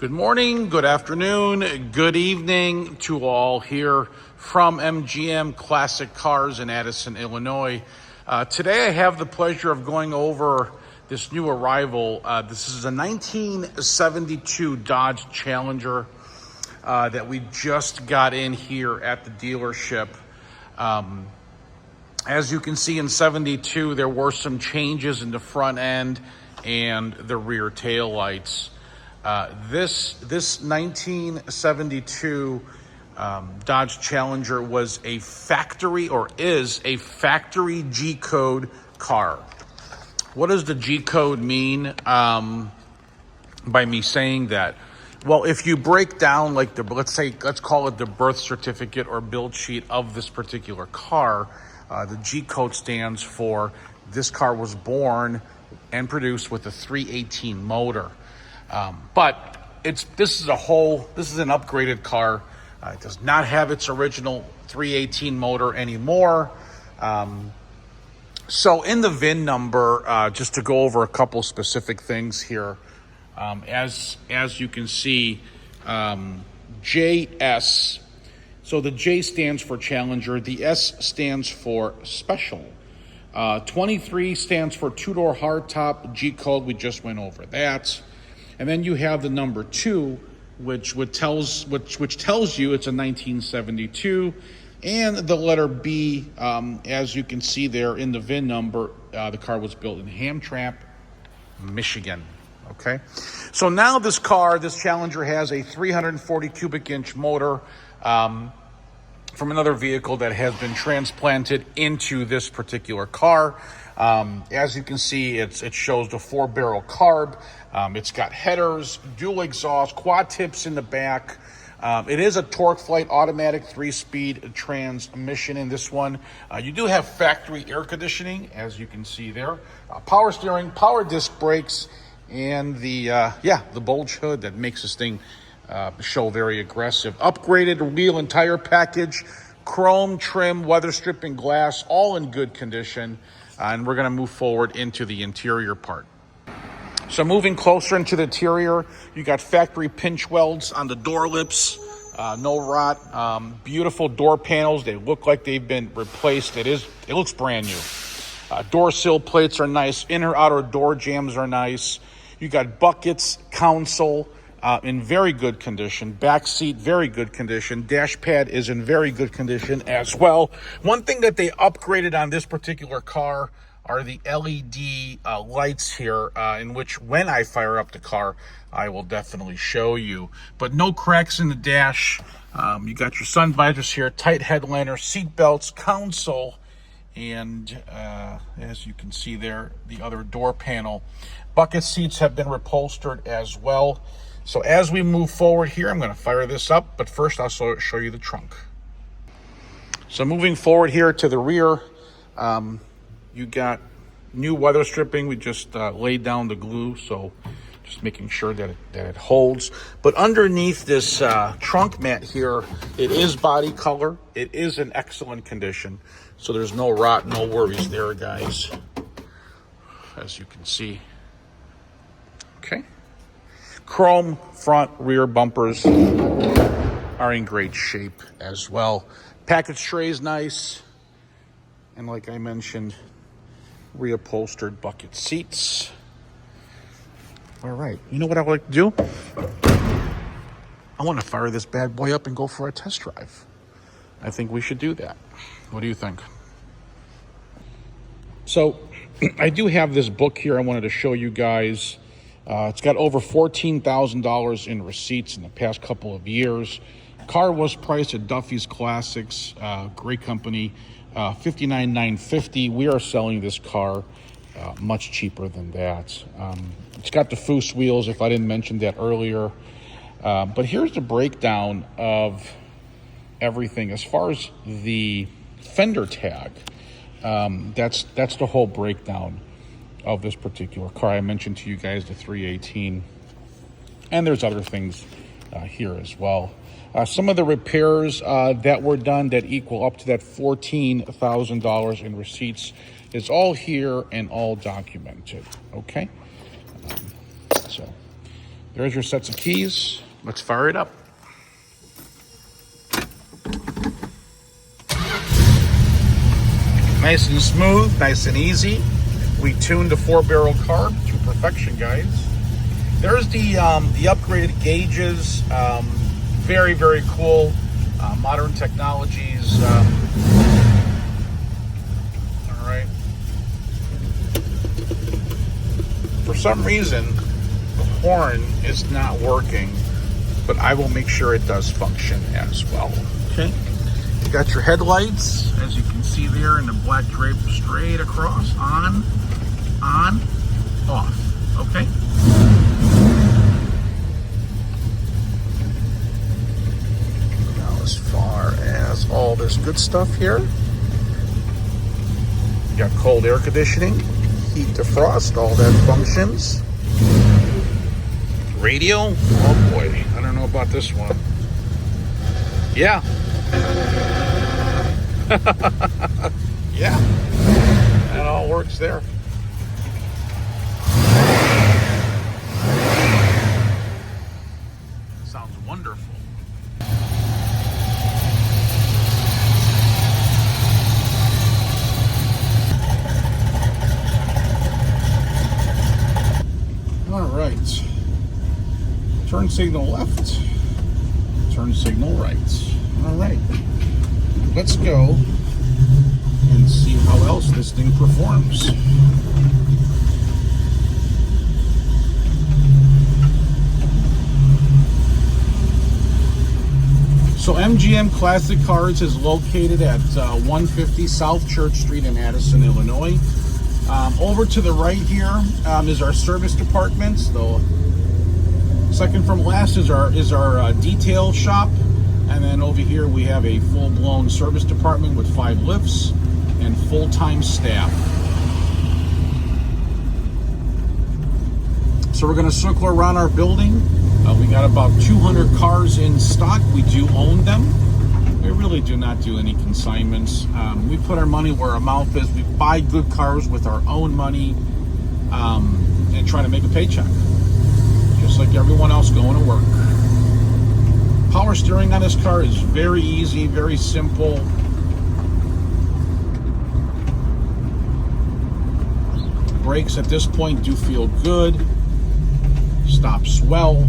Good morning, good afternoon, good evening to all here from MGM Classic Cars in Addison, Illinois. Today I have the pleasure of going over this new arrival. This is a 1972 Dodge Challenger that we just got in here at the dealership. As you can see, in 72, there were some changes in the front end and the rear tail lights. This 1972 Dodge Challenger was a factory, or is a factory G-code car. What does the G-code mean by me saying that? Well, if you break down, like let's call it the birth certificate or build sheet of this particular car, the G-code stands for this car was born and produced with a 318 motor. But this is an upgraded car. It does not have its original 318 motor anymore. So in the VIN number, just to go over a couple specific things here, as you can see, JS. So the J stands for Challenger. The S stands for Special. 23 stands for two-door hardtop G-code. We just went over that. And then you have the number 2, which tells you it's a 1972, and the letter B, as you can see there in the VIN number, the car was built in Hamtramck, Michigan. Okay, so now this Challenger has a 340 cubic inch motor from another vehicle that has been transplanted into this particular car. As you can see, it shows the 4-barrel carb. It's got headers, dual exhaust, quad tips in the back. It is a TorqueFlite automatic 3-speed transmission in this one. You do have factory air conditioning, as you can see there. Power steering, power disc brakes, and the Bulge hood that makes this thing show very aggressive. Upgraded wheel and tire package, chrome trim, weather stripping glass, all in good condition. And we're going to move forward into the interior part. So moving closer into the interior, you got factory pinch welds on the door lips, no rot, beautiful door panels. They look like they've been replaced. It looks brand new. Door sill plates are nice. Inner outer door jambs are nice. You got buckets, console in very good condition. Back seat, very good condition. Dash pad is in very good condition as well. One thing that they upgraded on this particular car are the LED lights here, in which when I fire up the car, I will definitely show you. But no cracks in the dash. You got your sun visors here, tight headliner, seat belts, console, and as you can see there, the other door panel. Bucket seats have been upholstered as well. So as we move forward here, I'm going to fire this up, but first I'll show you the trunk. So moving forward here to the rear, you got new weather stripping. We just laid down the glue, so just making sure that it holds. But underneath this trunk mat here, it is body color. It is in excellent condition, so there's no rot, no worries there, guys, as you can see. Okay. Chrome front rear bumpers are in great shape as well. Package tray is nice. And like I mentioned, reupholstered bucket seats. All right, you know what I would like to do? I want to fire this bad boy up and go for a test drive. I think we should do that. What do you think? So I do have this book here I wanted to show you guys. It's got over $14,000 in receipts in the past couple of years. Car was priced at Duffy's Classics, great company, $59,950. We are selling this car much cheaper than that. It's got the Foose wheels, if I didn't mention that earlier. But here's the breakdown of everything. As far as the fender tag, that's the whole breakdown of this particular car. I mentioned to you guys the 318, and there's other things here as well. Some of the repairs that were done that equal up to that $14,000 in receipts is all here and all documented. Okay, so There's your sets of keys. Let's fire it up. Nice and smooth, nice and easy. We tuned the 4-barrel carb to perfection, guys. There's the upgraded gauges. Very, very cool. Modern technologies. All right. For some reason, the horn is not working, but I will make sure it does function as well. Okay. You got your headlights, as you can see there, in the black drape straight across. On, off. Okay. Now, as far as all this good stuff here, you got cold air conditioning, heat defrost, all that functions. Radio, oh boy, I don't know about this one. Yeah. Yeah, that all works there. Sounds wonderful. All right. Turn signal left. Turn signal right. All right. Let's go and see how else this thing performs. So MGM Classic Cars is located at 150 South Church Street in Addison, Illinois. Over to the right here is our service department. The second from last is our detail shop. And then over here we have a full-blown service department with 5 lifts and full-time staff. So we're going to circle around our building. We got about 200 cars in stock. We do own them. We really do not do any consignments. We put our money where our mouth is. We buy good cars with our own money and try to make a paycheck, just like everyone else going to work. Power steering on this car is very easy, very simple. Brakes at this point do feel good. Stops well.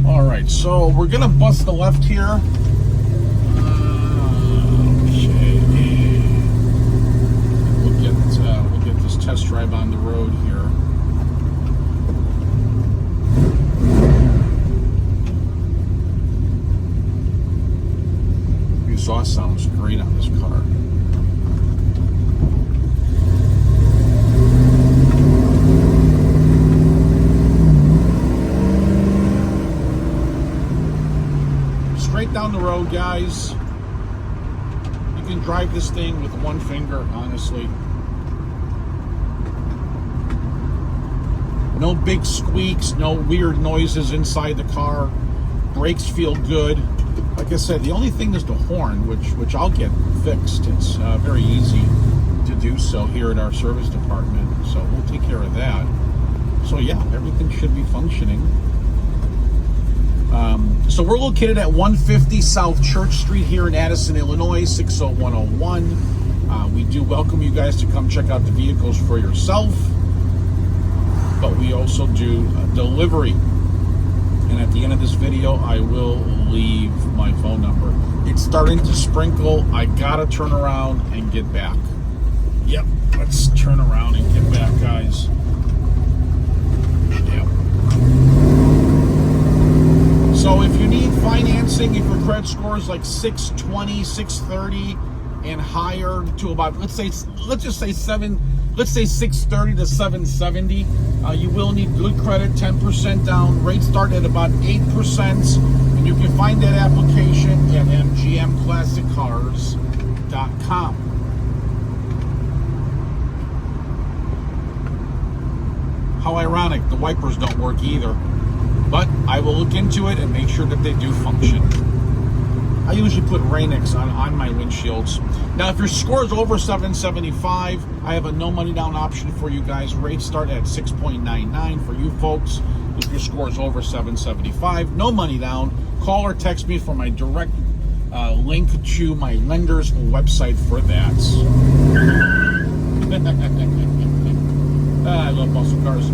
All right, so we're gonna bust the left here. Okay. We'll get this test drive on the road here. Exhaust sounds great on this car. Straight down the road, guys. You can drive this thing with one finger, honestly. No big squeaks, no weird noises inside the car. Brakes feel good. Like I said, the only thing is the horn, which I'll get fixed. It's very easy to do so here at our service department, so we'll take care of that. So yeah, everything should be functioning. So we're located at 150 South Church Street here in Addison, Illinois, 60101. We do welcome you guys to come check out the vehicles for yourself, but we also do delivery. And at the end of this video, I will leave my phone number. It's starting to sprinkle. I gotta turn around and get back. Yep, let's turn around and get back, guys. Yep. So if you need financing, if your credit score is like 620, 630 and higher to about, let's just say 630 to 770, you will need good credit, 10% down. Rates start at about 8%, and you can find that application at mgmclassiccars.com. How ironic, the wipers don't work either. But I will look into it and make sure that they do function. I usually put Rain-X on my windshields. Now, if your score is over 775, I have a no money down option for you guys. Rates start at 6.99 for you folks. if your score is over 775. No money down. Call or text me for my direct link to my lender's website for that. I love muscle cars.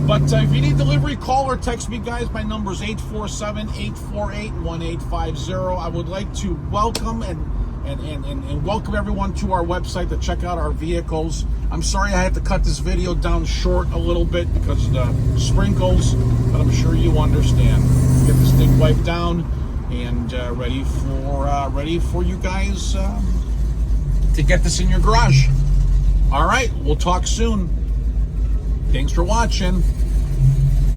But if you need delivery, call or text me, guys. My number is 847-848-1850. I would like to welcome and welcome everyone to our website to check out our vehicles. I'm sorry I had to cut this video down short a little bit because of the sprinkles, but I'm sure you understand. Get this thing wiped down and ready for you guys to get this in your garage. All right, we'll talk soon. Thanks for watching.